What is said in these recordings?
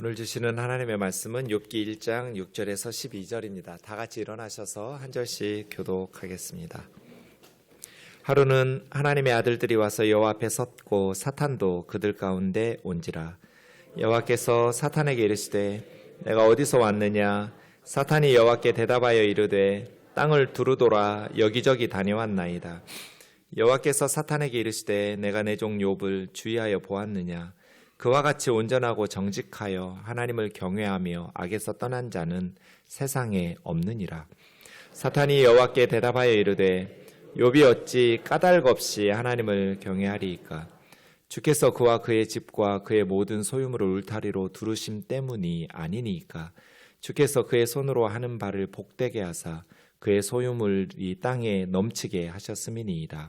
오늘 주시는 하나님의 말씀은 욥기 1장 6절에서 12절입니다. 다 같이 일어나셔서 한 절씩 교독하겠습니다. 하루는 하나님의 아들들이 와서 여호와 앞에 섰고 사탄도 그들 가운데 온지라. 여호와께서 사탄에게 이르시되 내가 어디서 왔느냐? 사탄이 여호와께 대답하여 이르되 땅을 두루돌아 여기저기 다녀왔나이다. 여호와께서 사탄에게 이르시되 내가 내 종 욥을 주의하여 보았느냐? 그와 같이 온전하고 정직하여 하나님을 경외하며 악에서 떠난 자는 세상에 없느니라. 사탄이 여호와께 대답하여 이르되 욥이 어찌 까닭 없이 하나님을 경외하리이까? 주께서 그와 그의 집과 그의 모든 소유물을 울타리로 두르심 때문이 아니니까. 주께서 그의 손으로 하는 바를 복되게 하사 그의 소유물이 땅에 넘치게 하셨음이니이다.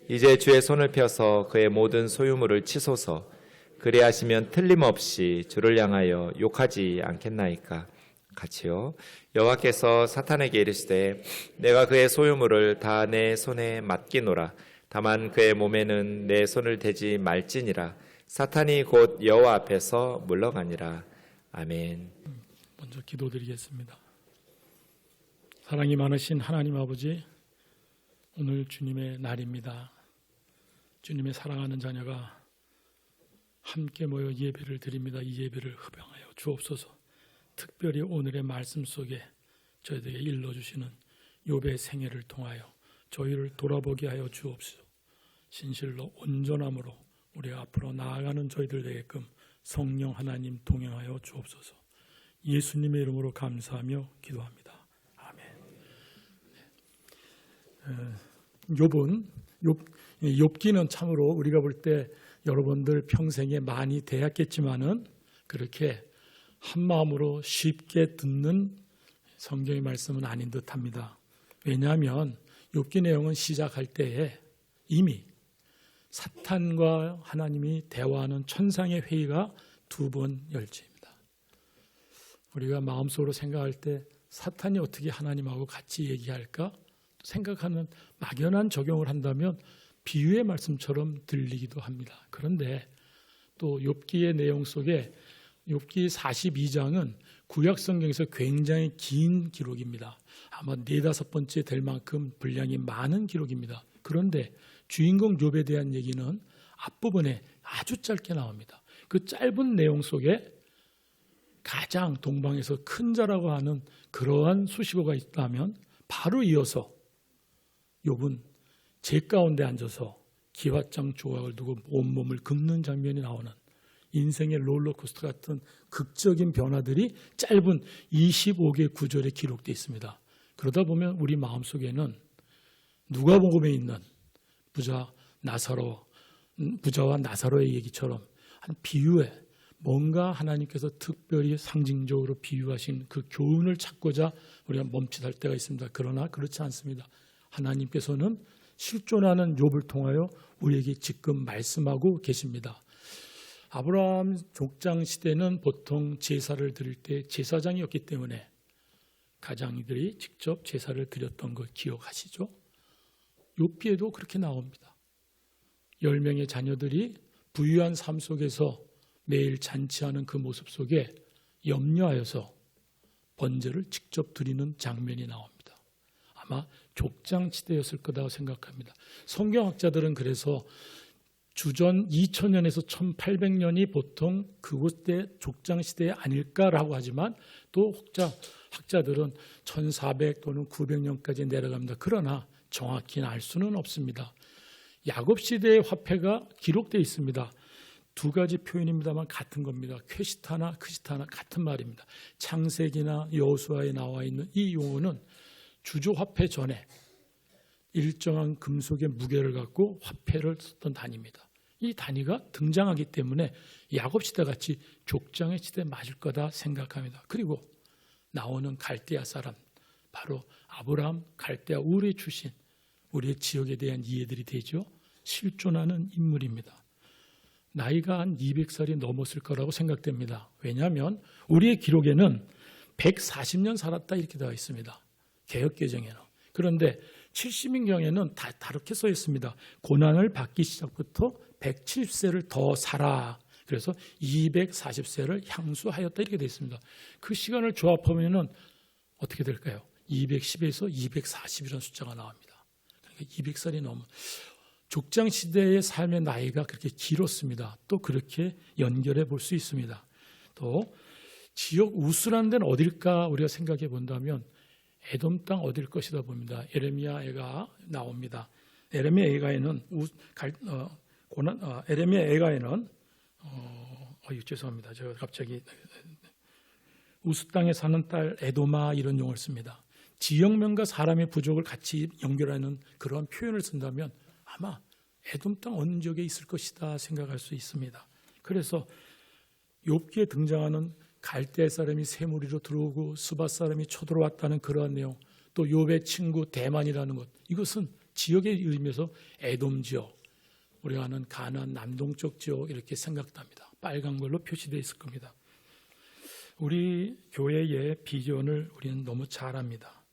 이제 주의 손을 펴서 그의 모든 소유물을 치소서. 그리하시면 틀림없이 주를 향하여 욕하지 않겠나이까? 같이요. 여호와께서 사탄에게 이르시되 내가 그의 소유물을 다 내 손에 맡기노라. 다만 그의 몸에는 내 손을 대지 말지니라. 사탄이 곧 여호와 앞에서 물러가니라. 아멘. 먼저 기도드리겠습니다. 사랑이 많으신 하나님 아버지, 오늘 주님의 날입니다. 주님의 사랑하는 자녀가 함께 모여 예배를 드립니다. 이 예배를 흡양하여 주옵소서. 특별히 오늘의 말씀 속에 저희들에게 일러주시는 욥의 생애를 통하여 저희를 돌아보게 하여 주옵소서. 진실로 온전함으로 우리 앞으로 나아가는 저희들 되게끔 성령 하나님 동행하여 주옵소서. 예수님의 이름으로 감사하며 기도합니다. 아멘. 욥기는 참으로 우리가 볼 때 여러분들 평생에 많이 대했겠지만은 그렇게 한 마음으로 쉽게 듣는 성경의 말씀은 아닌 듯합니다. 왜냐하면 욥기 내용은 시작할 때에 이미 사탄과 하나님이 대화하는 천상의 회의가 2번 열립니다. 우리가 마음속으로 생각할 때 사탄이 어떻게 하나님하고 같이 얘기할까 생각하는 막연한 적용을 한다면 비유의 말씀처럼 들리기도 합니다. 그런데 또 욥기의 내용 속에 욥기 42장은 구약 성경에서 굉장히 긴 기록입니다. 아마 4-5번째 될 만큼 분량이 많은 기록입니다. 그런데 주인공 욥에 대한 얘기는 앞부분에 아주 짧게 나옵니다. 그 짧은 내용 속에 가장 동방에서 큰 자라고 하는 그러한 수식어가 있다면 바로 이어서 욥은 제 가운데 앉아서 기왓장 조각을 두고 온몸을 긁는 장면이 나오는 인생의 롤러코스터 같은 극적인 변화들이 짧은 25개 구절에 기록되어 있습니다. 그러다 보면 우리 마음속에는 누가복음에 있는 부자와 나사로의 얘기처럼 한 비유에 뭔가 하나님께서 특별히 상징적으로 비유하신 그 교훈을 찾고자 우리가 멈칫할 때가 있습니다. 그러나 그렇지 않습니다. 하나님께서는 실존하는 욥을 통하여 우리에게 지금 말씀하고 계십니다. 아브라함 족장 시대는 보통 제사를 드릴 때 제사장이었기 때문에 가장들이 직접 제사를 드렸던 걸 기억하시죠? 욥기에도 그렇게 나옵니다. 10명의 자녀들이 부유한 삶 속에서 매일 잔치하는 그 모습 속에 염려하여서 번제를 직접 드리는 장면이 나옵니다. 아마 족장시대였을 거라고 생각합니다. 성경학자들은 그래서 주전 2000년에서 1800년이 보통 그곳의 족장시대 아닐까라고 하지만 또 학자들은 1400 또는 900년까지 내려갑니다. 그러나 정확히는 알 수는 없습니다. 야곱시대의 화폐가 기록되어 있습니다. 2가지 표현입니다만 같은 겁니다. 쾌시타나 크시타나 같은 말입니다. 창세기나 여호수아에 나와 있는 이 용어는 주조화폐 전에 일정한 금속의 무게를 갖고 화폐를 썼던 단위입니다. 이 단위가 등장하기 때문에 야곱시대 같이 족장의 시대 맞을 거다 생각합니다. 그리고 나오는 갈대아 사람, 바로 아브라함, 갈대아 우르의 출신, 우리의 지역에 대한 이해들이 되죠. 실존하는 인물입니다. 나이가 한 200살이 넘었을 거라고 생각됩니다. 왜냐하면 우리의 기록에는 140년 살았다 이렇게 되어 있습니다. 개역개정에는. 그런데 70인경에는 다 다르게 써 있습니다. 고난을 받기 시작부터 170세를 더 살아. 그래서 240세를 향수하였다 이렇게 되어 있습니다. 그 시간을 조합하면은 어떻게 될까요? 210에서 240이라는 숫자가 나옵니다. 그러니까 200살이 넘은 족장 시대의 삶의 나이가 그렇게 길었습니다. 또 그렇게 연결해 볼 수 있습니다. 또 지역 우수한 데는 어딜까 우리가 생각해 본다면 에돔 땅 어딜 것이다 봅니다. 에레미야가 나옵니다. 에레미야에는 죄송합니다. 제가 갑자기 우수 땅에 사는 딸 에도마 이런 용어를 씁니다. 지역명과 사람의 부족을 같이 연결하는 그런 표현을 쓴다면 아마 에돔 땅 어느 지역에 있을 것이다 생각할 수 있습니다. 그래서 욥기에 등장하는 갈대 사람이 새무리로 들어오고 스밧 사람이 쳐들어왔다는 그러한 내용, 또 욥의 친구 대만이라는 것, 이것은 지역의 의미에서 에돔 지역, 우리가 아는 가나안 남동쪽 지역 이렇게 생각됩니다. 빨간 걸로 표시되어 있을 겁니다. 우리 교회의 비전을 우리는 너무 잘 압니다.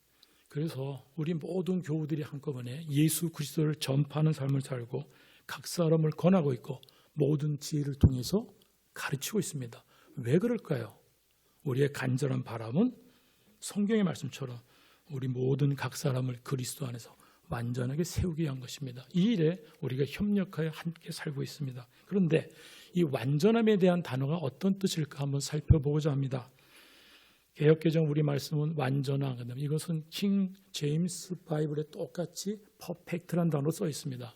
그래서 우리 모든 교우들이 한꺼번에 예수 그리스도를 전파하는 삶을 살고 각 사람을 권하고 있고 모든 지혜를 통해서 가르치고 있습니다. 왜 그럴까요? 우리의 간절한 바람은 성경의 말씀처럼 우리 모든 각 사람을 그리스도 안에서 완전하게 세우기 위한 것입니다. 이 일에 우리가 협력하여 함께 살고 있습니다. 그런데 이 완전함에 대한 단어가 어떤 뜻일까 한번 살펴보고자 합니다. 개역개정 우리 말씀은 완전한, 이것은 킹 제임스 바이블에 똑같이 퍼펙트란 단어로 써 있습니다.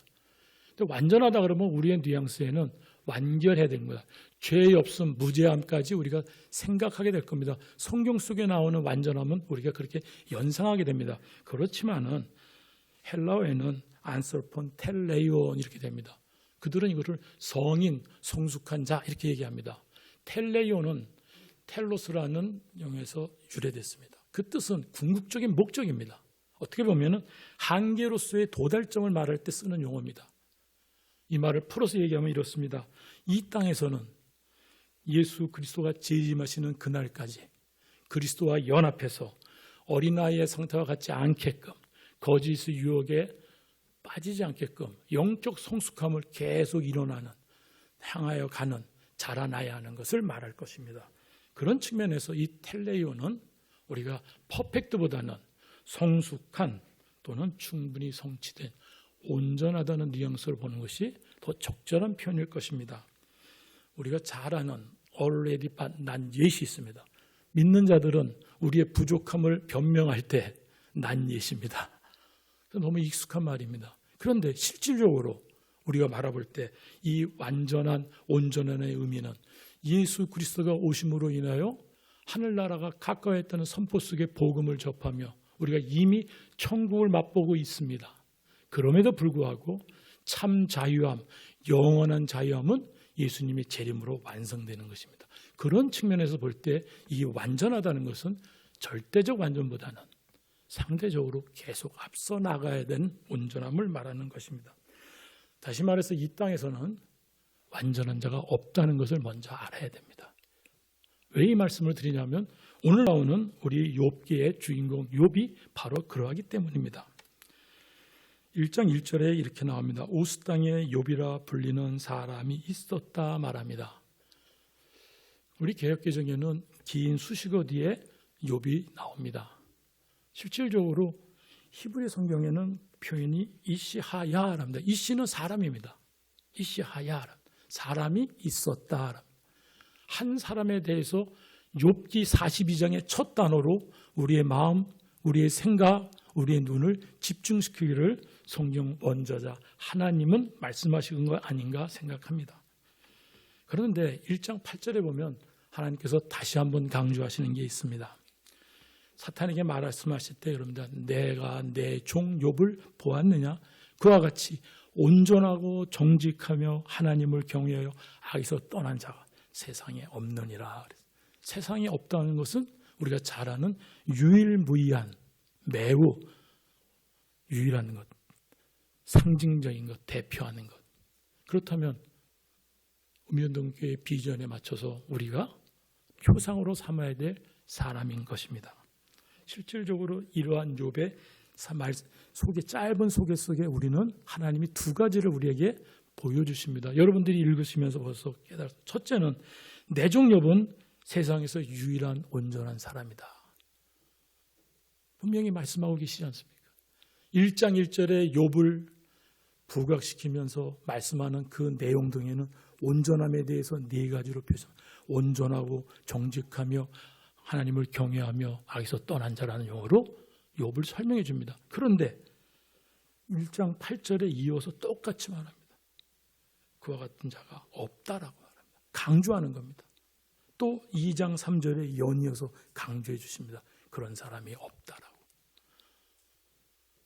근데 완전하다 그러면 우리의 뉘앙스에는 완결해야 되는 거다. 죄의 없음, 무죄함까지 우리가 생각하게 될 겁니다. 성경 속에 나오는 완전함은 우리가 그렇게 연상하게 됩니다. 그렇지만은 헬라어에는 안설폰, 텔레이온 이렇게 됩니다. 그들은 이것을 성인, 성숙한 자 이렇게 얘기합니다. 텔레이온은 텔로스라는 용어에서 유래됐습니다. 그 뜻은 궁극적인 목적입니다. 어떻게 보면 한계로서의 도달점을 말할 때 쓰는 용어입니다. 이 말을 풀어서 얘기하면 이렇습니다. 이 땅에서는 예수 그리스도가 재림하시는 그날까지 그리스도와 연합해서 어린아이의 상태와 같지 않게끔 거짓의 유혹에 빠지지 않게끔 영적 성숙함을 계속 일어나는 향하여 가는 자라나야 하는 것을 말할 것입니다. 그런 측면에서 이 텔레이오는 우리가 퍼펙트보다는 성숙한 또는 충분히 성취된 온전하다는 뉘앙스를 보는 것이 더 적절한 표현일 것입니다. 우리가 잘 아는 already but not yet이 있습니다. 믿는 자들은 우리의 부족함을 변명할 때 not yet입니다. 너무 익숙한 말입니다. 그런데 실질적으로 우리가 바라볼 때 이 완전한 온전한의 의미는 예수 그리스도가 오심으로 인하여 하늘나라가 가까워했다는 선포 속에 복음을 접하며 우리가 이미 천국을 맛보고 있습니다. 그럼에도 불구하고 참 자유함, 영원한 자유함은 예수님의 재림으로 완성되는 것입니다. 그런 측면에서 볼 때 이 완전하다는 것은 절대적 완전보다는 상대적으로 계속 앞서 나가야 되는 온전함을 말하는 것입니다. 다시 말해서 이 땅에서는 완전한 자가 없다는 것을 먼저 알아야 됩니다. 왜 이 말씀을 드리냐면 오늘 나오는 우리 욥기의 주인공 욥이 바로 그러하기 때문입니다. 1장 1절에 이렇게 나옵니다. 우스 땅에 욥이라 불리는 사람이 있었다 말합니다. 우리 개역개정에는 긴 수식어 뒤에 욥이 나옵니다. 실질적으로 히브리 성경에는 표현이 이시하야랍니다. 이시는 사람입니다. 이시하야 사람이 있었다. 한 사람에 대해서 욥기 42장의 첫 단어로 우리의 마음, 우리의 생각, 우리의 눈을 집중시키기를 성경 원저자 하나님은 말씀하시는 것 아닌가 생각합니다. 그런데 1장 8절에 보면 하나님께서 다시 한번 강조하시는 게 있습니다. 사탄에게 말씀하실 때 여러분들 내가 내 종 욥을 보았느냐? 그와 같이 온전하고 정직하며 하나님을 경외하여 악에서 떠난 자가 세상에 없느니라. 세상에 없다는 것은 우리가 잘 아는 유일무이한 매우 유일한 것, 상징적인 것, 대표하는 것. 그렇다면 음현동교의 비전에 맞춰서 우리가 표상으로 삼아야 될 사람인 것입니다. 실질적으로 이러한 욥의 말 속에 짧은 소개 속에 우리는 하나님이 두 가지를 우리에게 보여주십니다. 여러분들이 읽으시면서 벌써 깨달았어요. 첫째는 내종 욥은 세상에서 유일한 온전한 사람이다. 분명히 말씀하고 계시지 않습니까? 1장 1절에 욥을 부각시키면서 말씀하는 그 내용 등에는 온전함에 대해서 네 가지로 표현. 온전하고 정직하며 하나님을 경외하며 악에서 떠난 자라는 용어로 욥을 설명해 줍니다. 그런데 1장 8절에 이어서 똑같이 말합니다. 그와 같은 자가 없다라고 말합니다. 강조하는 겁니다. 또 2장 3절에 연이어서 강조해 주십니다. 그런 사람이 없다라고.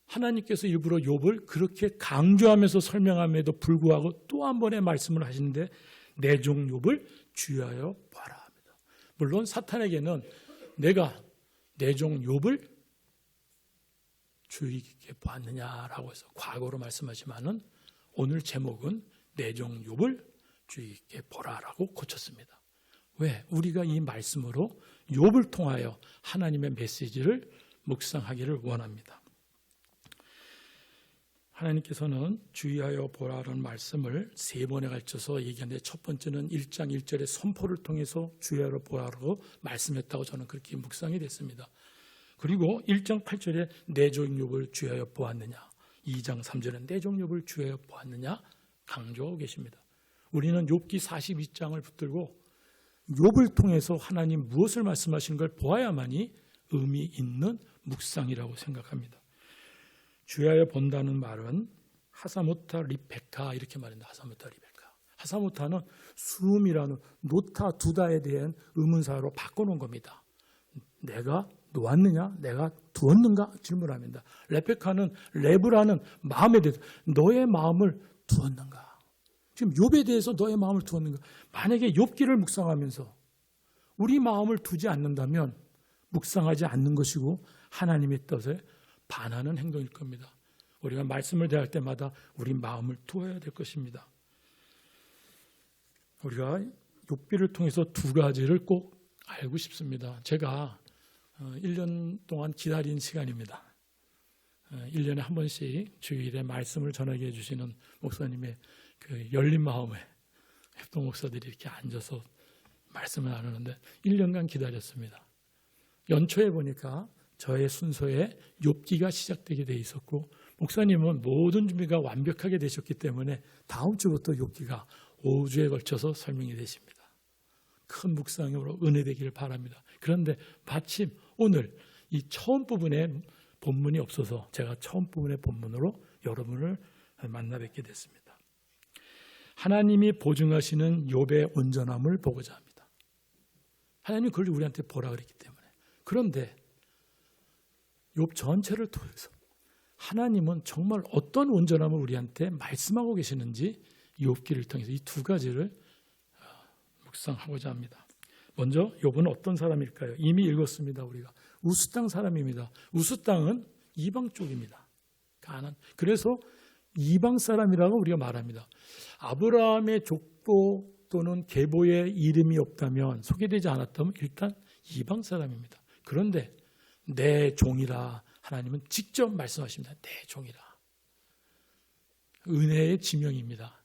하나님께서 일부러 욥을 그렇게 강조하면서 설명함에도 불구하고 또 한 번의 말씀을 하시는데 내 종 욥을 주의하여 봐라 합니다. 물론 사탄에게는 내가 내 종 욥을 주의 깊게 보았느냐라고 해서 과거로 말씀하지만은 오늘 제목은 내 종 욥을 주의 깊게 보라라고 고쳤습니다. 왜? 우리가 이 말씀으로 욥을 통하여 하나님의 메시지를 묵상하기를 원합니다. 하나님께서는 주의하여 보라라는 말씀을 세 번에 걸쳐서 얘기하는데 첫 번째는 1장 1절의 선포를 통해서 주의하여 보라라고 말씀했다고 저는 그렇게 묵상이 됐습니다. 그리고 1장 8절에 내 종 욥을 주의하여 보았느냐, 2장 3절에 내 종 욥을 주의하여 보았느냐 강조하고 계십니다. 우리는 욥기 42장을 붙들고 욥을 통해서 하나님 무엇을 말씀하시는 걸 보아야만이 의미 있는 묵상이라고 생각합니다. 주의하여 본다는 말은 하사모타 리베카 이렇게 말합니다. 하사모타 리베카. 하사모타는 수음이라는 노타 두다에 대한 의문사로 바꿔놓은 겁니다. 내가 놓았느냐? 내가 두었는가? 질문합니다. 레베카는 레브라는 마음에 대해서 너의 마음을 두었는가? 지금 욥에 대해서 너의 마음을 두었는가? 만약에 욥기를 묵상하면서 우리 마음을 두지 않는다면 묵상하지 않는 것이고 하나님의 뜻에 반하는 행동일 겁니다. 우리가 말씀을 대할 때마다 우리 마음을 두어야 될 것입니다. 우리가 욥기를 통해서 두 가지를 꼭 알고 싶습니다. 제가 1년 동안 기다린 시간입니다. 1년에 한 번씩 주일에 말씀을 전하게 해주시는 목사님의 그 열린 마음에 협동 목사들이 이렇게 앉아서 말씀을 나누는데 1년간 기다렸습니다. 연초에 보니까 저의 순서에 욥기가 시작되게 돼 있었고 목사님은 모든 준비가 완벽하게 되셨기 때문에 다음 주부터 욥기가 5주에 걸쳐서 설명이 되십니다. 큰 묵상으로 은혜되기를 바랍니다. 그런데 마침 오늘 이 처음 부분에 본문이 없어서 제가 처음 부분의 본문으로 여러분을 만나 뵙게 됐습니다. 하나님이 보증하시는 욥의 온전함을 보고자 합니다. 하나님이 그걸 우리한테 보라 그랬기 때문에. 그런데 욥 전체를 통해서 하나님은 정말 어떤 온전함을 우리한테 말씀하고 계시는지 욥기를 통해서 이 두 가지를 묵상하고자 합니다. 먼저 욥은 어떤 사람일까요? 이미 읽었습니다. 우리가 우스 땅 사람입니다. 우스 땅은 이방 쪽입니다. 가나안. 그래서 이방 사람이라고 우리가 말합니다. 아브라함의 족보 또는 계보의 이름이 없다면 소개되지 않았다면 일단 이방 사람입니다. 그런데 내 종이라 하나님은 직접 말씀하십니다. 내 종이라. 은혜의 지명입니다.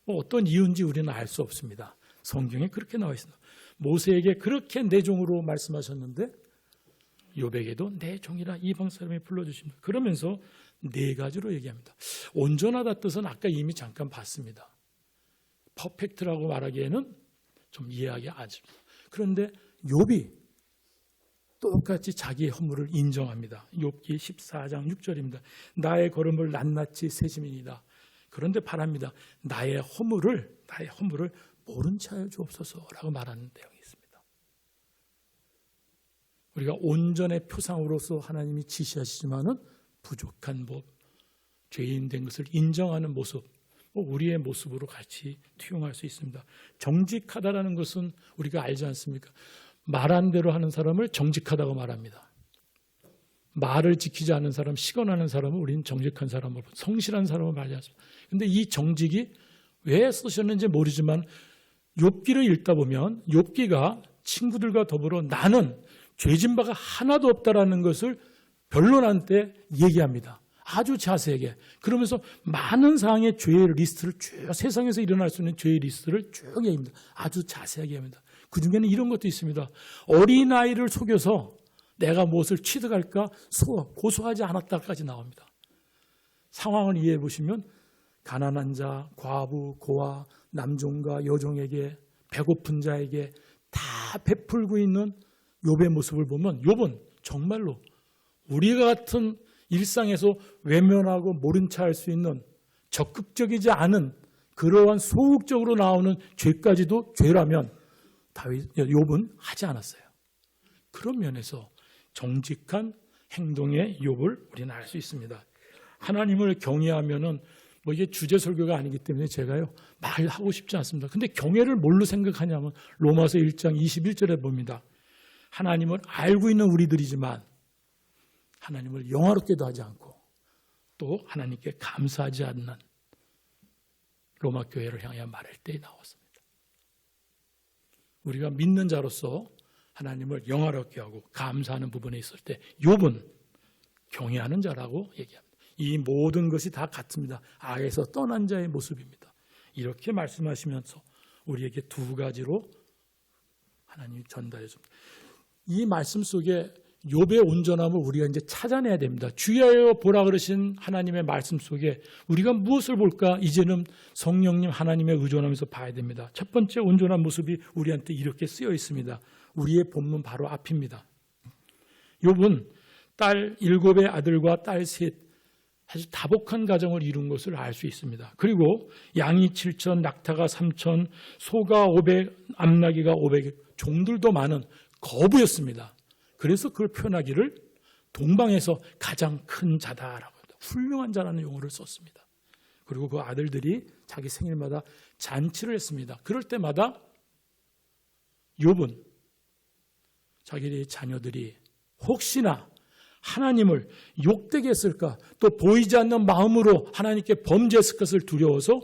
어떤 이유인지 우리는 알 수 없습니다. 성경에 그렇게 나와 있습니다. 모세에게 그렇게 내 종으로 말씀하셨는데 욥에게도 내 종이라 이방 사람이 불러주십니다. 그러면서 네 가지로 얘기합니다. 온전하다 뜻은 아까 이미 잠깐 봤습니다. 퍼펙트라고 말하기에는 좀 이해하기 아쉽습니다. 그런데 욥이 똑같이 자기의 허물을 인정합니다. 욥기 14장 6절입니다. 나의 걸음을 낱낱이 세심이니이다. 그런데 바랍니다. 나의 허물을 모른 채 하여 주옵소서라고 말하는 내용이 있습니다. 우리가 온전의 표상으로서 하나님이 지시하시지만은 부족한 법, 죄인 된 것을 인정하는 모습, 우리의 모습으로 같이 투영할 수 있습니다. 정직하다라는 것은 우리가 알지 않습니까? 말한 대로 하는 사람을 정직하다고 말합니다. 말을 지키지 않는 사람, 시건하는 사람은 우리는 정직한 사람으로, 성실한 사람을 말하지 않습니다. 그런데 이 정직이 왜 쓰셨는지 모르지만 욥기를 읽다 보면 욥기가 친구들과 더불어 나는 죄진 바가 하나도 없다라는 것을 변론한 때 얘기합니다. 아주 자세하게. 그러면서 많은 상황의 죄의 리스트를 쭉, 세상에서 일어날 수 있는 죄의 리스트를 쭉 얘기합니다. 아주 자세하게 합니다. 그 중에는 이런 것도 있습니다. 어린아이를 속여서 내가 무엇을 취득할까 고소하지 않았다까지 나옵니다. 상황을 이해해 보시면 가난한 자, 과부, 고아, 남종과 여종에게, 배고픈 자에게 다 베풀고 있는 욥의 모습을 보면 욥은 정말로 우리가 같은 일상에서 외면하고 모른 체 할 수 있는 적극적이지 않은 그러한 소극적으로 나오는 죄까지도 죄라면 욥은 하지 않았어요. 그런 면에서 정직한 행동의 욥을 우리는 알 수 있습니다. 하나님을 경외하면은 이게 주제 설교가 아니기 때문에 제가요 말하고 싶지 않습니다. 근데 경외를 뭘로 생각하냐면 로마서 1장 21절에 봅니다. 하나님을 알고 있는 우리들이지만 하나님을 영화롭게도 하지 않고 또 하나님께 감사하지 않는 로마 교회를 향해 말할 때 나왔습니다. 우리가 믿는 자로서 하나님을 영화롭게 하고 감사하는 부분에 있을 때 욥은 경외하는 자라고 얘기합니다. 이 모든 것이 다 같습니다. 악에서 떠난 자의 모습입니다. 이렇게 말씀하시면서 우리에게 두 가지로 하나님이 전달해 줍니다. 이 말씀 속에 욥의 온전함을 우리가 이제 찾아내야 됩니다. 주의하여 보라 그러신 하나님의 말씀 속에 우리가 무엇을 볼까? 이제는 성령님 하나님의 의존하면서 봐야 됩니다. 첫 번째 온전한 모습이 우리한테 이렇게 쓰여 있습니다. 우리의 본문 바로 앞입니다. 욥은 딸 7의 아들과 딸 3, 아주 다복한 가정을 이룬 것을 알 수 있습니다. 그리고 양이 7천, 낙타가 3천, 소가 500, 암나귀가 500, 종들도 많은 거부였습니다. 그래서 그걸 표현하기를 동방에서 가장 큰 자다라고 합니다. 훌륭한 자라는 용어를 썼습니다. 그리고 그 아들들이 자기 생일마다 잔치를 했습니다. 그럴 때마다 욥은 자기의 자녀들이 혹시나 하나님을 욕되게 했을까, 또 보이지 않는 마음으로 하나님께 범죄했을 것을 두려워서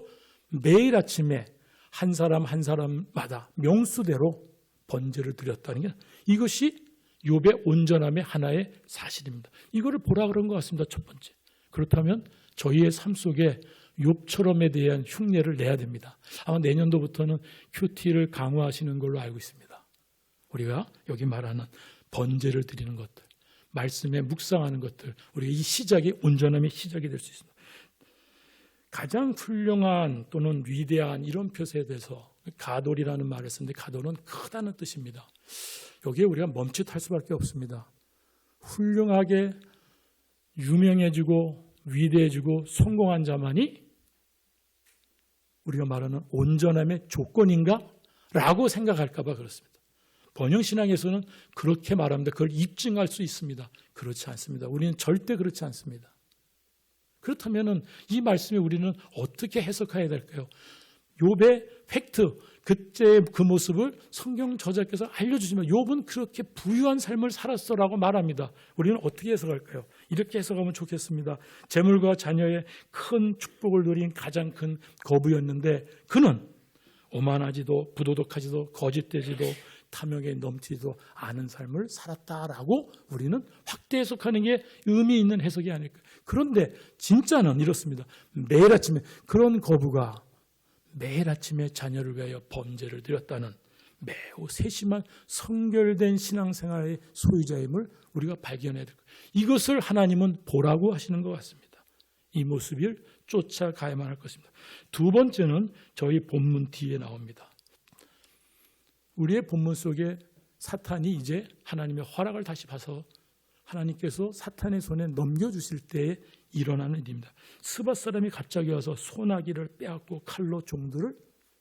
매일 아침에 한 사람 한 사람마다 명수대로 번제를 드렸다는 게 이것이 욥의 온전함의 하나의 사실입니다. 이거를 보라 그런 것 같습니다. 첫 번째. 그렇다면 저희의 삶 속에 욥처럼에 대한 흉내를 내야 됩니다. 아마 내년도부터는 큐티를 강화하시는 걸로 알고 있습니다. 우리가 여기 말하는 번제를 드리는 것들, 말씀에 묵상하는 것들, 우리 이 시작이 온전함의 시작이 될 수 있습니다. 가장 훌륭한 또는 위대한 이런 표세에 대해서 가돌이라는 말을 쓰는데 가돌은 크다는 뜻입니다. 여기에 우리가 멈칫할 수밖에 없습니다. 훌륭하게 유명해지고 위대해지고 성공한 자만이 우리가 말하는 온전함의 조건인가? 라고 생각할까 봐 그렇습니다. 번영신앙에서는 그렇게 말합니다. 그걸 입증할 수 있습니다. 그렇지 않습니다. 우리는 절대 그렇지 않습니다. 그렇다면 이 말씀에 우리는 어떻게 해석해야 될까요? 욥의 팩트, 그때의 그 모습을 성경 저자께서 알려주시면 욥은 그렇게 부유한 삶을 살았어라고 말합니다. 우리는 어떻게 해석할까요? 이렇게 해석하면 좋겠습니다. 재물과 자녀의 큰 축복을 누린 가장 큰 거부였는데 그는 오만하지도 부도덕하지도 거짓되지도 탐욕에 넘치지도 않은 삶을 살았다라고 우리는 확대 해석하는 게 의미 있는 해석이 아닐까. 그런데 진짜는 이렇습니다. 매일 아침에 그런 거부가 매일 아침에 자녀를 위하여 범죄를 드렸다는 매우 세심한 성결된 신앙생활의 소유자임을 우리가 발견해야 될 거예요. 이것을 하나님은 보라고 하시는 것 같습니다. 이 모습을 쫓아가야만 할 것입니다. 두 번째는 저희 본문 뒤에 나옵니다. 우리의 본문 속에 사탄이 이제 하나님의 허락을 다시 봐서 하나님께서 사탄의 손에 넘겨주실 때에 일어나는 일입니다. 스밧 사람이 갑자기 와서 소나기를 빼앗고 칼로 종들을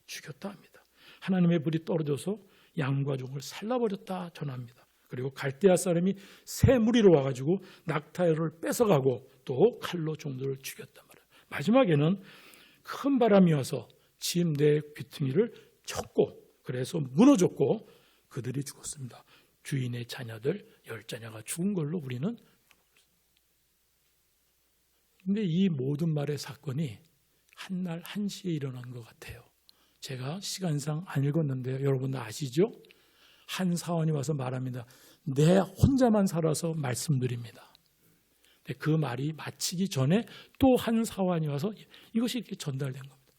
죽였다 합니다. 하나님의 불이 떨어져서 양과 종을 살라버렸다 전합니다. 그리고 갈대아 사람이 새 무리로 와가지고 낙타를 뺏어가고 또 칼로 종들을 죽였단 말이에요. 마지막에는 큰 바람이 와서 침대 귀퉁이를 쳤고 그래서 무너졌고 그들이 죽었습니다. 주인의 자녀들 10자녀가 죽은 걸로 우리는. 근데 이 모든 말의 사건이 한날 한시에 일어난 것 같아요. 제가 시간상 안 읽었는데요. 여러분들 아시죠? 한 사원이 와서 말합니다. 내 혼자만 살아서 말씀드립니다. 근데 그 말이 마치기 전에 또 한 사환이 와서 이것이 이렇게 전달된 겁니다.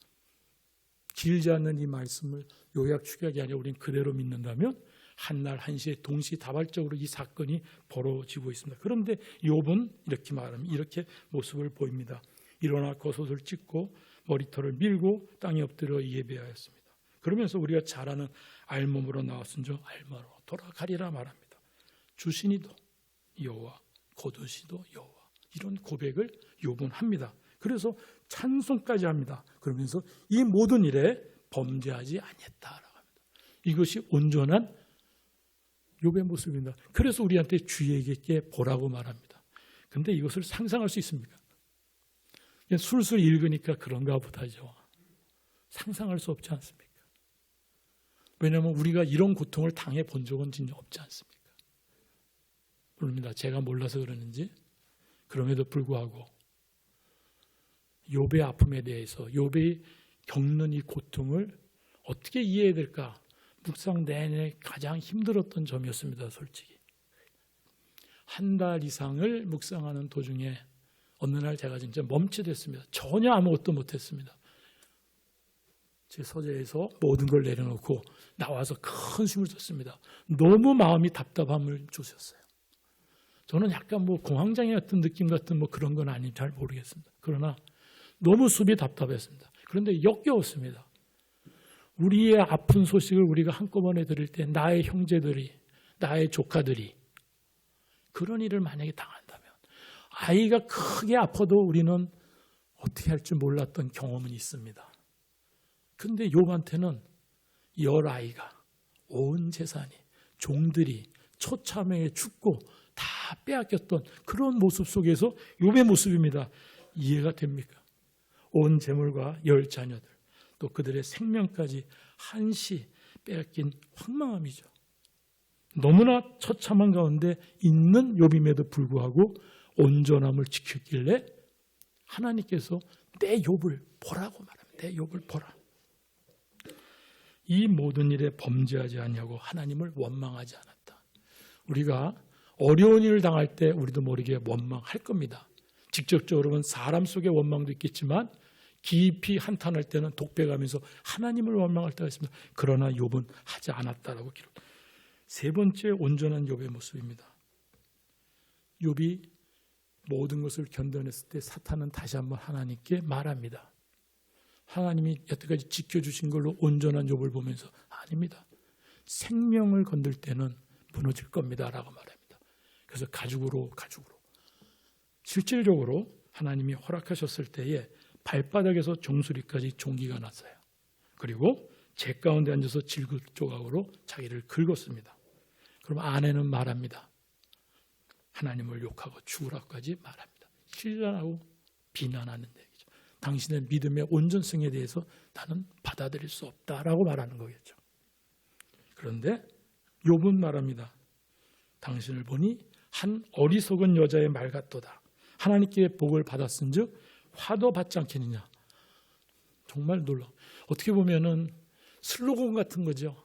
길지 않는 이 말씀을 요약 축약이 아니라 우리는 그대로 믿는다면 한날 한시에 동시다발적으로 이 사건이 벌어지고 있습니다. 그런데 욥은 이렇게 말합니다. 이렇게 모습을 보입니다. 일어나 겉옷을 찢고 머리털을 밀고 땅에 엎드려 예배하였습니다. 그러면서 우리가 잘 아는 알몸으로 나왔은즉 알마로 돌아가리라 말합니다. 주시니도 여호와 거두시도 여호와, 이런 고백을 욥은 합니다. 그래서 찬송까지 합니다. 그러면서 이 모든 일에 범죄하지 아니했다라고 합니다. 이것이 온전한 욥의 모습입니다. 그래서 우리한테 주의에게 보라고 말합니다. 그런데 이것을 상상할 수 있습니까? 그냥 술술 읽으니까 그런가 보다죠. 상상할 수 없지 않습니까? 왜냐하면 우리가 이런 고통을 당해 본 적은 진짜 없지 않습니까? 모릅니다. 제가 몰라서 그러는지. 그럼에도 불구하고 욥의 아픔에 대해서 욥이 겪는 이 고통을 어떻게 이해해야 될까? 묵상 내내 가장 힘들었던 점이었습니다. 솔직히. 한 달 이상을 묵상하는 도중에 어느 날 제가 진짜 멈칫했습니다. 전혀 아무것도 못했습니다. 제 서재에서 모든 걸 내려놓고 나와서 큰 숨을 쳤습니다. 너무 마음이 답답함을 주셨어요. 저는 약간 공황장애 같은 느낌 같은 그런 건 아닌지 잘 모르겠습니다. 그러나 너무 숨이 답답했습니다. 그런데 역겨웠습니다. 우리의 아픈 소식을 우리가 한꺼번에 들을 때 나의 형제들이, 나의 조카들이 그런 일을 만약에 당한다면 아이가 크게 아파도 우리는 어떻게 할 줄 몰랐던 경험은 있습니다. 그런데 욥한테는 10아이가, 온 재산이, 종들이 처참하게 죽고 다 빼앗겼던 그런 모습 속에서 욥의 모습입니다. 이해가 됩니까? 온 재물과 10자녀들, 또 그들의 생명까지 한시 빼앗긴 황망함이죠. 너무나 처참한 가운데 있는 욥임에도 불구하고 온전함을 지켰길래 하나님께서 내 욥을 보라고 말합니다. 내 욥을 보라. 이 모든 일에 범죄하지 아니하고 하나님을 원망하지 않았다. 우리가 어려운 일을 당할 때 우리도 모르게 원망할 겁니다. 직접적으로는 사람 속의 원망도 있겠지만 깊이 한탄할 때는 독백하면서 하나님을 원망할 때가 있습니다. 그러나 욥은 하지 않았다라고 기록. 세 번째 온전한 욥의 모습입니다. 욥이 모든 것을 견뎌냈을 때 사탄은 다시 한번 하나님께 말합니다. 하나님이 여태까지 지켜주신 걸로 온전한 욥을 보면서 아닙니다. 생명을 건들 때는 무너질 겁니다 라고 말합니다. 그래서 가죽으로 실질적으로 하나님이 허락하셨을 때에 발바닥에서 종소리까지 종기가 났어요. 그리고 제 가운데 앉아서 질긋 조각으로 자기를 긁었습니다. 그럼 아내는 말합니다. 하나님을 욕하고 죽으라고까지 말합니다. 신랄하고 비난하는 얘기죠. 당신의 믿음의 온전성에 대해서 나는 받아들일 수 없다라고 말하는 거겠죠. 그런데 욥은 말합니다. 당신을 보니 한 어리석은 여자의 말 같도다. 하나님께 복을 받았은즉 화도 받지 않겠느냐. 정말 놀라워. 어떻게 보면은 슬로건 같은 거죠.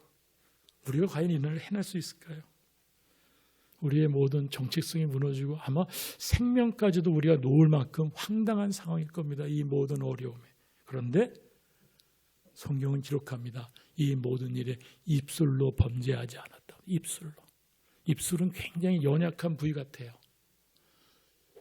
우리가 과연 이 일을 해낼 수 있을까요? 우리의 모든 정체성이 무너지고 아마 생명까지도 우리가 놓을 만큼 황당한 상황일 겁니다. 이 모든 어려움에. 그런데 성경은 기록합니다. 이 모든 일에 입술로 범죄하지 않았다. 입술로. 입술은 굉장히 연약한 부위 같아요.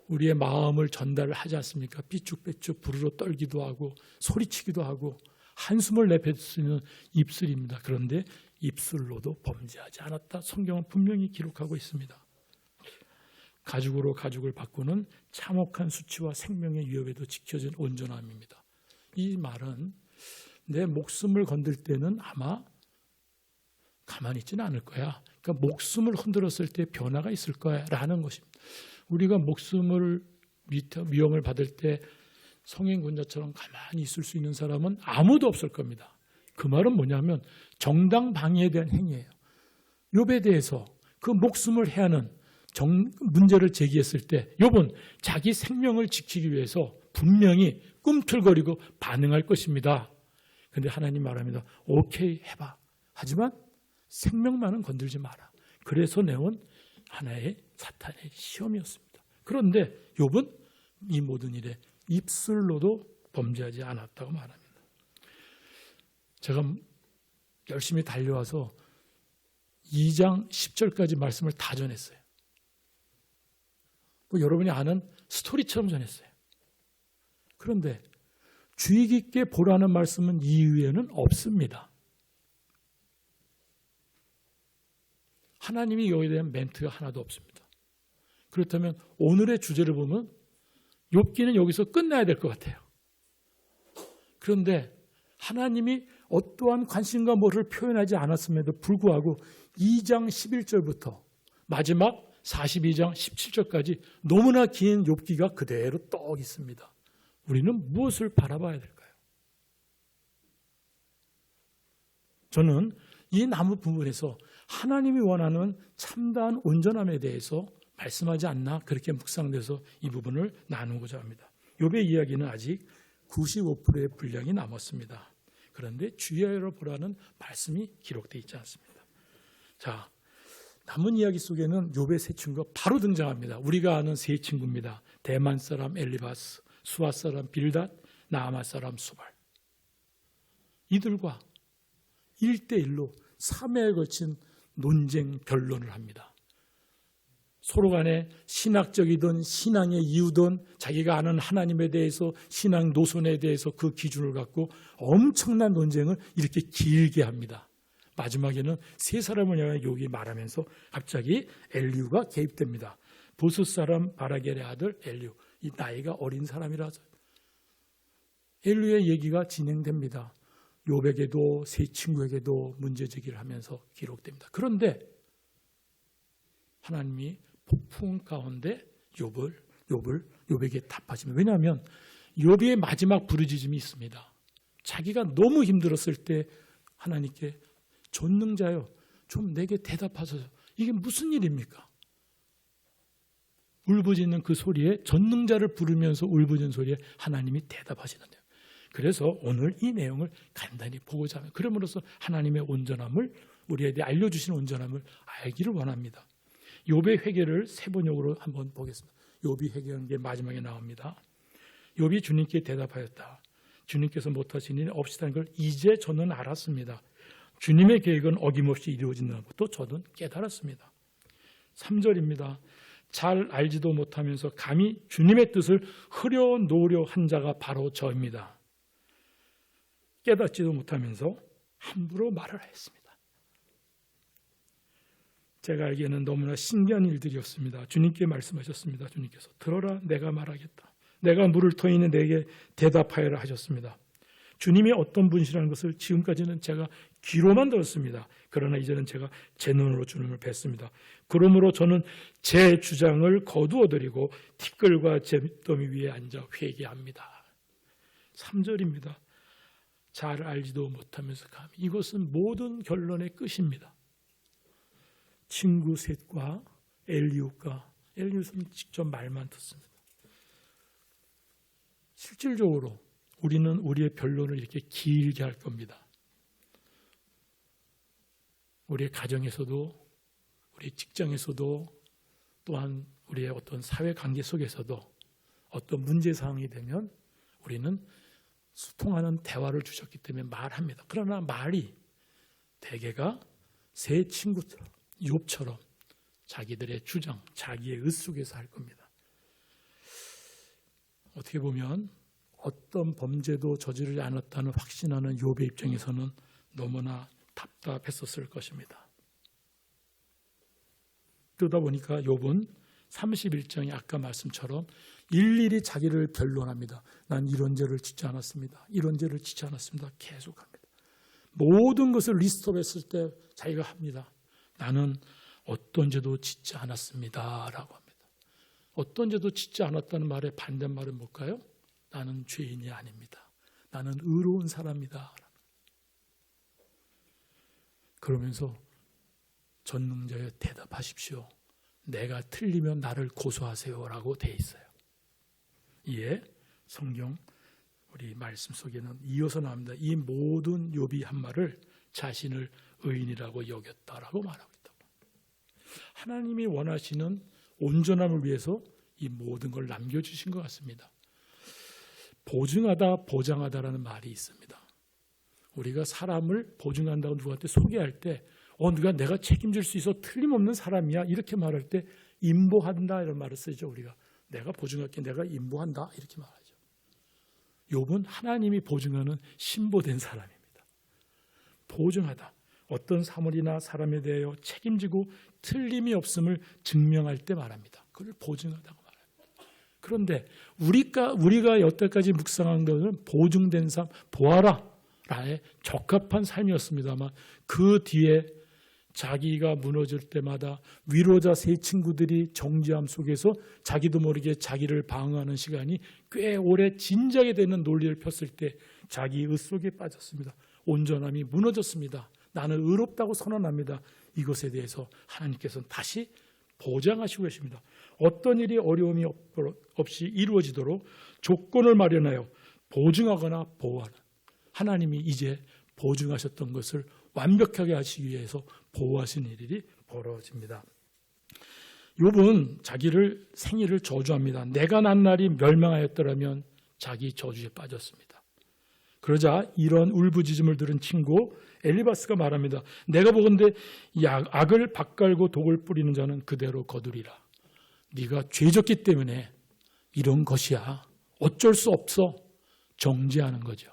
우리의 마음을 전달을 하지 않습니까? 삐죽빼죽 부르러 떨기도 하고 소리치기도 하고 한숨을 내뱉을 수 있는 입술입니다. 그런데 입술로도 범죄하지 않았다. 성경은 분명히 기록하고 있습니다. 가죽으로 가죽을 바꾸는 참혹한 수치와 생명의 위협에도 지켜진 온전함입니다. 이 말은 내 목숨을 건들 때는 아마 가만히 있지는 않을 거야. 그러니까 목숨을 흔들었을 때 변화가 있을 거야 라는 것입니다. 우리가 목숨을 위험을 받을 때 성인군자처럼 가만히 있을 수 있는 사람은 아무도 없을 겁니다. 그 말은 뭐냐면 정당방위에 대한 행위예요. 욥에 대해서 그 목숨을 해하는 문제를 제기했을 때 욥은 자기 생명을 지키기 위해서 분명히 꿈틀거리고 반응할 것입니다. 그런데 하나님 말합니다. 오케이 해봐. 하지만 생명만은 건들지 마라. 그래서 내온 하나의 사탄의 시험이었습니다. 그런데 욥은 이 모든 일에 입술로도 범죄하지 않았다고 말합니다. 제가 열심히 달려와서 2장 10절까지 말씀을 다 전했어요. 여러분이 아는 스토리처럼 전했어요. 그런데 주의 깊게 보라는 말씀은 이 위에는 없습니다. 하나님이 여기에 대한 멘트가 하나도 없습니다. 그렇다면 오늘의 주제를 보면 욥기는 여기서 끝나야 될 것 같아요. 그런데 하나님이 어떠한 관심과 뭐를 표현하지 않았음에도 불구하고 2장 11절부터 마지막 42장 17절까지 너무나 긴 욥기가 그대로 떡 있습니다. 우리는 무엇을 바라봐야 될까요? 저는 이 나무 부분에서 하나님이 원하는 참다한 온전함에 대해서 말씀하지 않나 그렇게 묵상돼서 이 부분을 나누고자 합니다. 욥의 이야기는 아직 95%의 분량이 남았습니다. 그런데 주의하여 보라는 말씀이 기록되어 있지 않습니다. 자, 남은 이야기 속에는 욥의 세 친구가 바로 등장합니다. 우리가 아는 세 친구입니다. 대만 사람 엘리바스, 수아 사람 빌닷, 나아마 사람 수발. 이들과 1대1로 3회에 걸친 논쟁 변론을 합니다. 서로 간에 신학적이든 신앙의 이유든 자기가 아는 하나님에 대해서 신앙 노선에 대해서 그 기준을 갖고 엄청난 논쟁을 이렇게 길게 합니다. 마지막에는 세 사람을 향해 욥이 말하면서 갑자기 엘리후가 개입됩니다. 부스 사람 바라겔의 아들 엘리후, 이 나이가 어린 사람이라서 엘리후의 얘기가 진행됩니다. 욥에게도 세 친구에게도 문제제기를 하면서 기록됩니다. 그런데 하나님이 폭풍 가운데 욥에게 답하십니다. 왜냐하면 욥의 마지막 부르짖음이 있습니다. 자기가 너무 힘들었을 때 하나님께 전능자여 좀 내게 대답하소서. 이게 무슨 일입니까? 울부짖는 그 소리에 전능자를 부르면서 울부짖는 소리에 하나님이 대답하시는데요. 그래서 오늘 이 내용을 간단히 보고자 합니다. 그럼으로써 하나님의 온전함을 우리에게 알려주신 온전함을 알기를 원합니다. 욥의 회개를 세 번역으로 한번 보겠습니다. 욥이 회개한 게 마지막에 나옵니다. 욥이 주님께 대답하였다. 주님께서 못하신 일이 없으다는 걸 이제 저는 알았습니다. 주님의 계획은 어김없이 이루어진다는 것도 저는 깨달았습니다. 3절입니다. 잘 알지도 못하면서 감히 주님의 뜻을 흐려놓으려 한 자가 바로 저입니다. 깨닫지도 못하면서 함부로 말을 했습니다. 제가 알기에는 너무나 신기한 일들이었습니다. 주님께 말씀하셨습니다. 주님께서 들어라 내가 말하겠다. 내가 물을 터이는 내게 대답하여라 하셨습니다. 주님이 어떤 분이시라는 것을 지금까지는 제가 귀로만 들었습니다. 그러나 이제는 제가 제 눈으로 주님을 뵀습니다. 그러므로 저는 제 주장을 거두어드리고 티끌과 잿더미 위에 앉아 회개합니다. 3절입니다. 잘 알지도 못하면서 감히. 이것은 모든 결론의 끝입니다. 친구 셋과 엘리후는 직접 말만 듣습니다. 실질적으로 우리는 우리의 변론을 이렇게 길게 할 겁니다. 우리의 가정에서도, 우리 직장에서도, 또한 우리의 어떤 사회관계 속에서도 어떤 문제사항이 되면 우리는 소통하는 대화를 주셨기 때문에 말합니다. 그러나 말이 대개가 세 친구처럼 욥처럼 자기들의 주장, 자기의 의 속에서 할 겁니다. 어떻게 보면 어떤 범죄도 저지르지 않았다는 확신하는 욥의 입장에서는 너무나 답답했었을 것입니다. 그러다 보니까 욥은 31장의 아까 말씀처럼 일일이 자기를 변론합니다. 난 이런 죄를 짓지 않았습니다. 이런 죄를 짓지 않았습니다. 계속합니다. 모든 것을 리스트업했을 때 자기가 합니다. 나는 어떤 죄도 짓지 않았습니다. 라고 합니다. 어떤 죄도 짓지 않았다는 말의 반대말은 뭘까요? 나는 죄인이 아닙니다. 나는 의로운 사람이다. 그러면서 전능자여 대답하십시오. 내가 틀리면 나를 고소하세요. 라고 돼 있어요. 이에 성경 우리 말씀 속에는 이어서 나옵니다. 이 모든 욥이 한 말을 자신을 의인이라고 여겼다라고 말하고 있다고. 하나님이 원하시는 온전함을 위해서 이 모든 걸 남겨주신 것 같습니다. 보증하다, 보장하다라는 말이 있습니다. 우리가 사람을 보증한다고 누구한테 소개할 때 누가 내가 책임질 수 있어 틀림없는 사람이야 이렇게 말할 때 인보한다 이런 말을 쓰죠. 우리가 내가 보증할게, 내가 인보한다 이렇게 말하죠. 욥은 하나님이 보증하는 신보된 사람입니다. 보증하다, 어떤 사물이나 사람에 대하여 책임지고 틀림이 없음을 증명할 때 말합니다. 그걸 보증하다고 말합니다. 그런데 우리가 여태까지 묵상한 것은 보증된 삶, 보아라 라의 적합한 삶이었습니다만 그 뒤에 자기가 무너질 때마다 위로자 세 친구들이 정죄함 속에서 자기도 모르게 자기를 방어하는 시간이 꽤 오래 진작에 되는 논리를 폈을 때 자기 의 속에 빠졌습니다. 온전함이 무너졌습니다. 나는 의롭다고 선언합니다. 이것에 대해서 하나님께서는 다시 보장하시고 계십니다. 어떤 일이 어려움이 없이 이루어지도록 조건을 마련하여 보증하거나 보호하는, 하나님이 이제 보증하셨던 것을 완벽하게 하시기 위해서 보호하신 일이 벌어집니다. 욥은 자기를 생일을 저주합니다. 내가 난 날이 멸망하였더라면 자기 저주에 빠졌습니다. 그러자 이런 울부짖음을 들은 친구 엘리바스가 말합니다. 내가 보건대 악을 밭갈고 독을 뿌리는 자는 그대로 거두리라. 네가 죄졌기 때문에 이런 것이야. 어쩔 수 없어. 정죄하는 거죠.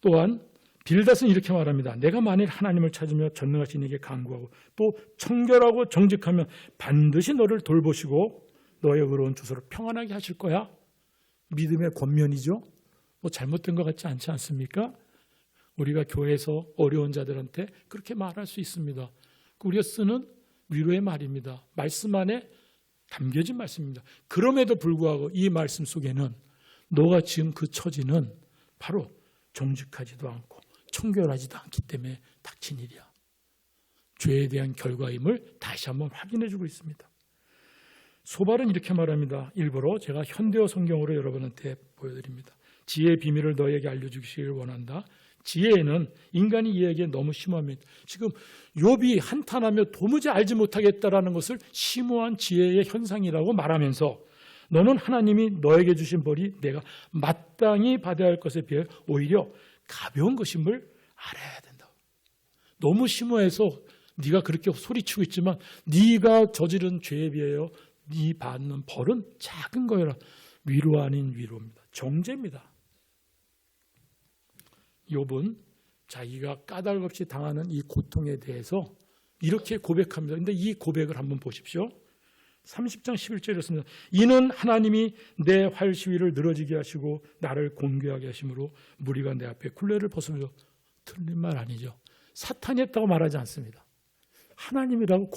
또한 빌닷은 이렇게 말합니다. 내가 만일 하나님을 찾으며 전능하신 이에게 간구하고 또 청결하고 정직하면 반드시 너를 돌보시고 너의 의로운 주소를 평안하게 하실 거야. 믿음의 권면이죠. 뭐 잘못된 것 같지 않지 않습니까? 우리가 교회에서 어려운 자들한테 그렇게 말할 수 있습니다. 우리가 쓰는 위로의 말입니다. 말씀 안에 담겨진 말씀입니다. 그럼에도 불구하고 이 말씀 속에는 너가 지금 그 처지는 바로 정직하지도 않고 청결하지도 않기 때문에 닥친 일이야. 죄에 대한 결과임을 다시 한번 확인해 주고 있습니다. 소발은 이렇게 말합니다. 일부러 제가 현대어 성경으로 여러분한테 보여드립니다. 지혜의 비밀을 너에게 알려주시길 원한다. 지혜에는 인간이 이해하기에 너무 심하면 지금 욥이 한탄하며 도무지 알지 못하겠다라는 것을 심오한 지혜의 현상이라고 말하면서 너는 하나님이 너에게 주신 벌이 내가 마땅히 받아야 할 것에 비해 오히려 가벼운 것임을 알아야 된다. 너무 심오해서 네가 그렇게 소리치고 있지만 네가 저지른 죄에 비하여 네 받는 벌은 작은 거여라. 위로 아닌 위로입니다. 정죄입니다. 욥은 자기가 까닭없이 당하는 이 고통에 대해서 이렇게 고백합니다. 그런데 이 고백을 한번 보십시오. 30장 11절이었습니다. 이는 하나님이 내 활시위를 늘어지게 하시고 나를 공개하게 하심으로 무리가 내 앞에 굴레를 벗으며. 틀린 말 아니죠. 사탄이 했다고 말하지 않습니다. 하나님이라고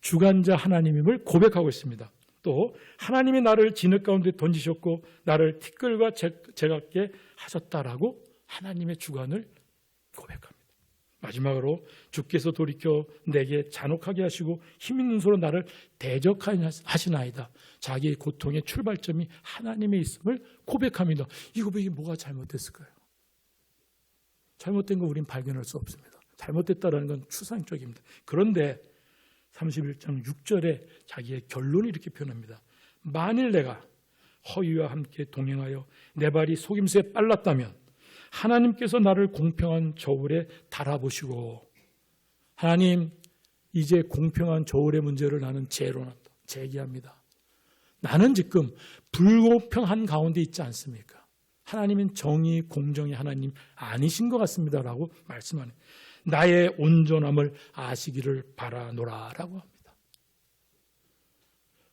주관자 하나님임을 고백하고 있습니다. 또 하나님이 나를 진흙 가운데 던지셨고 나를 티끌과 제각게 하셨다라고 하나님의 주관을 고백합니다. 마지막으로 주께서 돌이켜 내게 잔혹하게 하시고 힘있는 손으로 나를 대적하시나이다. 자기의 고통의 출발점이 하나님의 있음을 고백합니다. 이 고백이 뭐가 잘못됐을까요? 잘못된 거 우린 발견할 수 없습니다. 잘못됐다는 건 추상적입니다. 그런데 31장 6절에 자기의 결론을 이렇게 표현합니다. 만일 내가 허위와 함께 동행하여 내 발이 속임수에 빨랐다면 하나님께서 나를 공평한 저울에 달아보시고, 하나님 이제 공평한 저울의 문제를 나는 제기합니다. 나는 지금 불공평한 가운데 있지 않습니까? 하나님은 정의 공정의 하나님 아니신 것 같습니다 라고 말씀하는, 나의 온전함을 아시기를 바라노라 라고 합니다.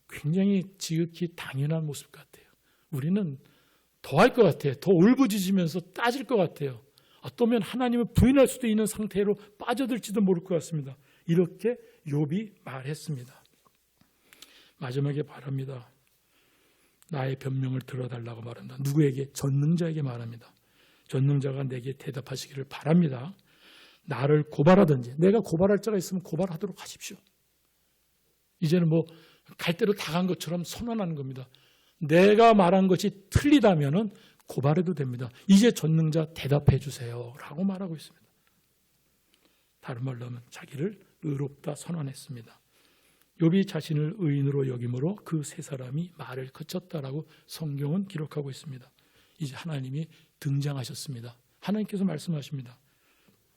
굉장히 지극히 당연한 모습 같아요. 우리는 더 할 것 같아요. 더 울부짖으면서 따질 것 같아요. 어쩌면 하나님을 부인할 수도 있는 상태로 빠져들지도 모를 것 같습니다. 이렇게 욥이 말했습니다. 마지막에 말합니다. 나의 변명을 들어달라고 말한다. 누구에게? 전능자에게 말합니다. 전능자가 내게 대답하시기를 바랍니다. 나를 고발하든지, 내가 고발할 자가 있으면 고발하도록 하십시오. 이제는 뭐 갈 대로 다 간 것처럼 선언하는 겁니다. 내가 말한 것이 틀리다면 고발해도 됩니다. 이제 전능자 대답해 주세요 라고 말하고 있습니다. 다른 말로 하면 자기를 의롭다 선언했습니다. 욥이 자신을 의인으로 여김으로 그 세 사람이 말을 그쳤다라고 성경은 기록하고 있습니다. 이제 하나님이 등장하셨습니다. 하나님께서 말씀하십니다.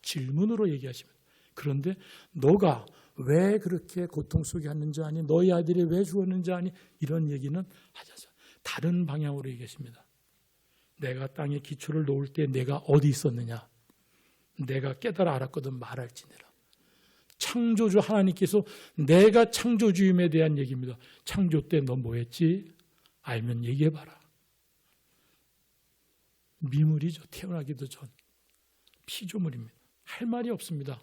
질문으로 얘기하십니다. 그런데 너가 왜 그렇게 고통 속에 왔는지 아니, 너희 아들이 왜 죽었는지 아니, 이런 얘기는 하지 않습니다. 다른 방향으로 얘기하십니다. 내가 땅에 기초를 놓을 때 내가 어디 있었느냐? 내가 깨달아 알았거든 말할지니라. 창조주 하나님께서 내가 창조주임에 대한 얘기입니다. 창조 때 너 뭐했지? 알면 얘기해봐라. 미물이죠. 태어나기도 전. 피조물입니다. 할 말이 없습니다.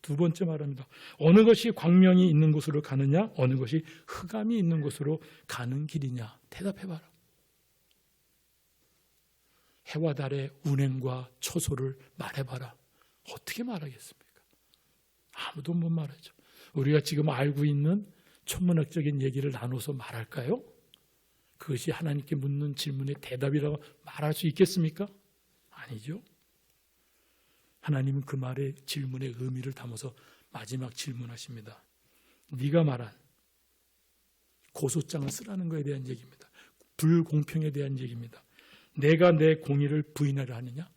두 번째 말합니다. 어느 것이 광명이 있는 곳으로 가느냐? 어느 것이 흑암이 있는 곳으로 가는 길이냐? 대답해봐라. 해와 달의 운행과 처소를 말해봐라. 어떻게 말하겠습니까? 아무도 못 말하죠. 우리가 지금 알고 있는 천문학적인 얘기를 나눠서 말할까요? 그것이 하나님께 묻는 질문의 대답이라고 말할 수 있겠습니까? 아니죠. 하나님은 그 말의 질문의 의미를 담아서 마지막 질문하십니다. 네가 말한 고소장을 쓰라는 것에 대한 얘기입니다. 불공평에 대한 얘기입니다. 내가 내 공의를 부인하려 하느냐?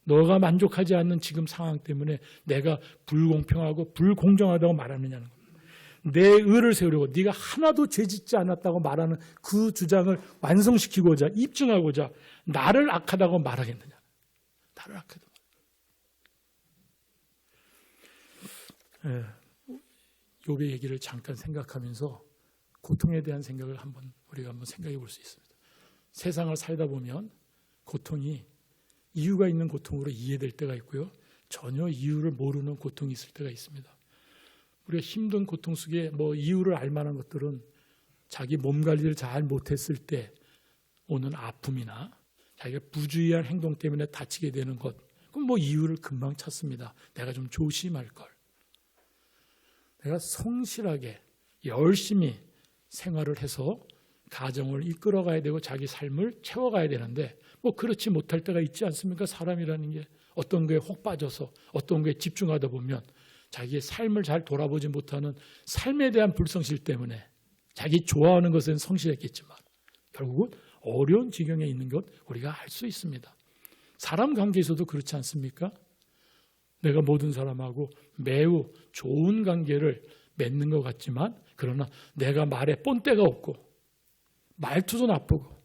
너가 만족하지 않는 지금 상황 때문에 내가 불공평하고 불공정하다고 말하느냐는 겁니다. 내 의를 세우려고 네가 하나도 죄짓지 않았다고 말하는 그 주장을 완성시키고자 입증하고자 나를 악하다고 말하겠느냐? 나를 악하다. 욥의 얘기를 잠깐 생각하면서 고통에 대한 생각을 우리가 한번 생각해 볼 수 있습니다. 세상을 살다 보면 고통이 이유가 있는 고통으로 이해될 때가 있고요. 전혀 이유를 모르는 고통이 있을 때가 있습니다. 우리가 힘든 고통 속에 이유를 알 만한 것들은 자기 몸 관리를 잘 못했을 때 오는 아픔이나 자기가 부주의한 행동 때문에 다치게 되는 것, 그럼 이유를 금방 찾습니다. 내가 좀 조심할 걸. 내가 성실하게 열심히 생활을 해서 가정을 이끌어가야 되고 자기 삶을 채워가야 되는데 그렇지 못할 때가 있지 않습니까? 사람이라는 게 어떤 거에 혹 빠져서 어떤 거에 집중하다 보면 자기의 삶을 잘 돌아보지 못하는 삶에 대한 불성실 때문에 자기 좋아하는 것은 성실했겠지만 결국은 어려운 지경에 있는 것 우리가 알 수 있습니다. 사람 관계에서도 그렇지 않습니까? 내가 모든 사람하고 매우 좋은 관계를 맺는 것 같지만 그러나 내가 말에 본때가 없고 말투도 나쁘고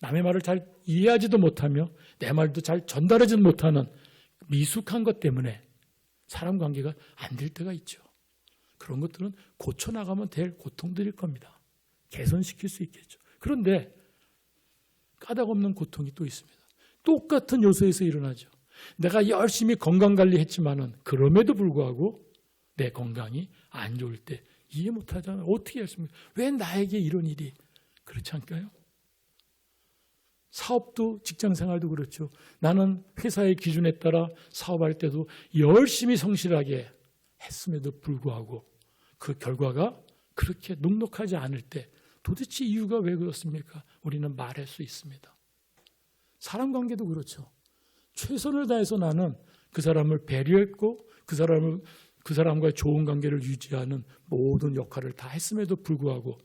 남의 말을 잘 이해하지도 못하며 내 말도 잘 전달하지도 못하는 미숙한 것 때문에 사람 관계가 안 될 때가 있죠. 그런 것들은 고쳐나가면 될 고통들일 겁니다. 개선시킬 수 있겠죠. 그런데 까닭없는 고통이 또 있습니다. 똑같은 요소에서 일어나죠. 내가 열심히 건강관리했지만은 그럼에도 불구하고 내 건강이 안 좋을 때 이해 못하잖아요. 어떻게 했습니까? 왜 나에게 이런 일이? 그렇지 않을까요? 사업도 직장생활도 그렇죠. 나는 회사의 기준에 따라 사업할 때도 열심히 성실하게 했음에도 불구하고 그 결과가 그렇게 넉넉하지 않을 때 도대체 이유가 왜 그렇습니까? 우리는 말할 수 있습니다. 사람 관계도 그렇죠. 최선을 다해서 나는 그 사람을 배려했고 그 사람과의 좋은 관계를 유지하는 모든 역할을 다 했음에도 불구하고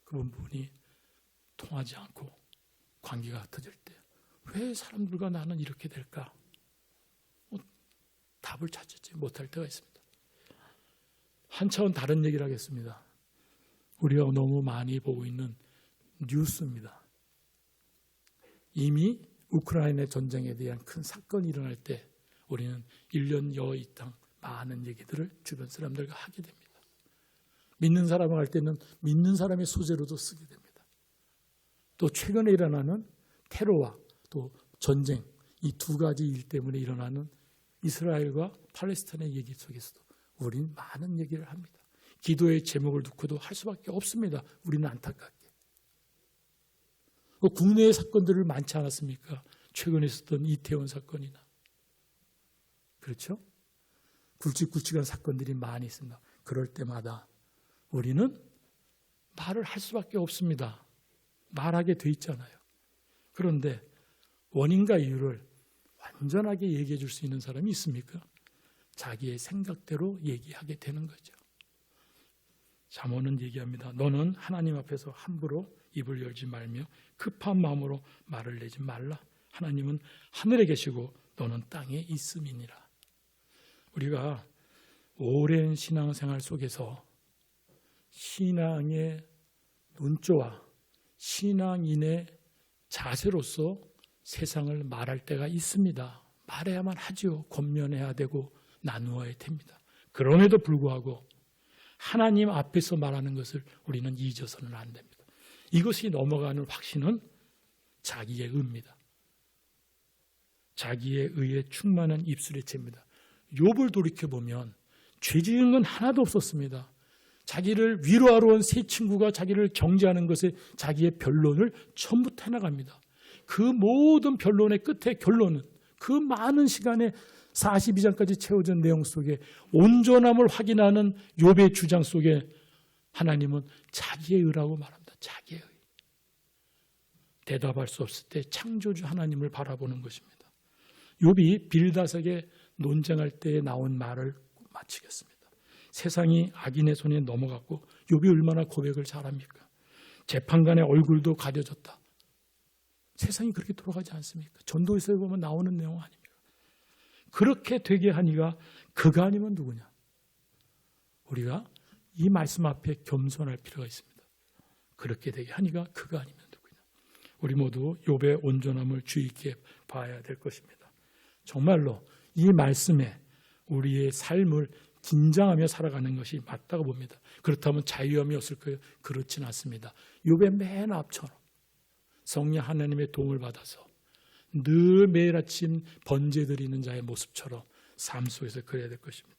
그 부분이 통하지 않고 관계가 흩어질 때 왜 사람들과 나는 이렇게 될까? 답을 찾지 못할 때가 있습니다. 한 차원 다른 얘기를 하겠습니다. 우리가 너무 많이 보고 있는 뉴스입니다. 이미 우크라이나 전쟁에 대한 큰 사건이 일어날 때 우리는 1년여 이상 많은 얘기들을 주변 사람들과 하게 됩니다. 믿는 사람을 할 때는 믿는 사람의 소재로도 쓰게 됩니다. 또 최근에 일어나는 테러와 또 전쟁, 이 두 가지 일 때문에 일어나는 이스라엘과 팔레스타인의 얘기 속에서도 우리는 많은 얘기를 합니다. 기도의 제목을 두고도 할 수밖에 없습니다. 우리는 안타깝게. 국내의 사건들을 많지 않았습니까? 최근에 있었던 이태원 사건이나. 그렇죠? 굵직굵직한 사건들이 많이 있습니다. 그럴 때마다 우리는 말을 할 수밖에 없습니다. 말하게 돼 있잖아요. 그런데 원인과 이유를 완전하게 얘기해 줄 수 있는 사람이 있습니까? 자기의 생각대로 얘기하게 되는 거죠. 잠언은 얘기합니다. 너는 하나님 앞에서 함부로 입을 열지 말며 급한 마음으로 말을 내지 말라. 하나님은 하늘에 계시고 너는 땅에 있음이니라. 우리가 오랜 신앙생활 속에서 신앙의 논조와 신앙인의 자세로서 세상을 말할 때가 있습니다. 말해야만 하죠. 권면해야 되고 나누어야 됩니다. 그럼에도 불구하고 하나님 앞에서 말하는 것을 우리는 잊어서는 안 됩니다. 이것이 넘어가는 확신은 자기의 의입니다. 자기의 의에 충만한 입술의 죄입니다. 욥을 돌이켜보면 죄 지은 건 하나도 없었습니다. 자기를 위로하러 온 세 친구가 자기를 경계하는 것에 자기의 변론을 전부 해나갑니다. 그 모든 변론의 끝에 결론은 그 많은 시간에 42장까지 채워진 내용 속에 온전함을 확인하는 욥의 주장 속에 하나님은 자기의 의라고 말합니다. 자기의 의. 대답할 수 없을 때 창조주 하나님을 바라보는 것입니다. 욥이 빌닷에게 논쟁할 때 나온 말을 마치겠습니다. 세상이 악인의 손에 넘어갔고 욥이 얼마나 고백을 잘합니까? 재판관의 얼굴도 가려졌다. 세상이 그렇게 돌아가지 않습니까? 전도서에 보면 나오는 내용 아닙니까? 그렇게 되게 하니가 그가 아니면 누구냐? 우리가 이 말씀 앞에 겸손할 필요가 있습니다. 그렇게 되게 하니가 그가 아니면 누구냐? 우리 모두 욥의 온전함을 주의 있게 봐야 될 것입니다. 정말로 이 말씀에 우리의 삶을 긴장하며 살아가는 것이 맞다고 봅니다. 그렇다면 자유함이 없을까요? 그렇진 않습니다. 욥의 맨 앞처럼 성령 하나님의 도움을 받아서 늘 매일 아침 번제드리는 자의 모습처럼 삶 속에서 그래야 될 것입니다.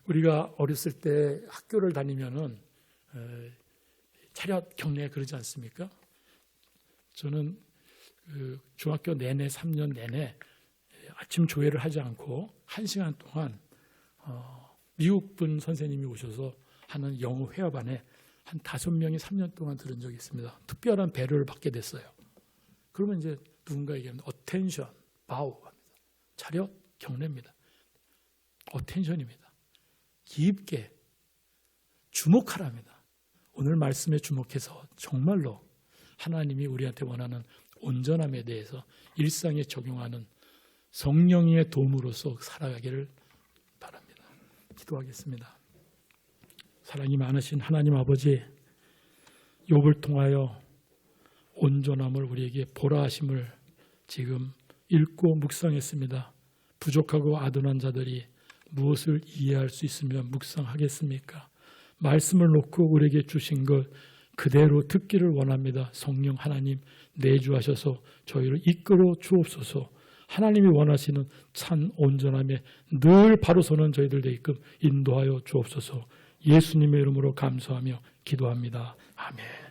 우리가 어렸을 때 학교를 다니면은 차렷 경례 그러지 않습니까? 저는 중학교 내내 3년 내내 아침 조회를 하지 않고 1시간 동안 미국분 선생님이 오셔서 하는 영어 회화반에 한 5명이 3년 동안 들은 적이 있습니다. 특별한 배려를 받게 됐어요. 그러면 이제 누군가 얘기하면 attention, bow 합니다. 차렷 경례입니다. attention입니다. 깊게 주목하랍니다. 오늘 말씀에 주목해서 정말로 하나님이 우리한테 원하는 온전함에 대해서 일상에 적용하는 성령의 도움으로서 살아가기를 바랍니다. 기도하겠습니다. 사랑이 많으신 하나님 아버지, 욥을 통하여 온전함을 우리에게 보라 하심을 지금 읽고 묵상했습니다. 부족하고 아둔한 자들이 무엇을 이해할 수 있으면 묵상하겠습니까? 말씀을 놓고 우리에게 주신 것 그대로 듣기를 원합니다. 성령 하나님 내주하셔서 저희를 이끌어 주옵소서. 하나님이 원하시는 참 온전함에 늘 바로 서는 저희들 되게끔 인도하여 주옵소서. 예수님의 이름으로 감사하며 기도합니다. 아멘.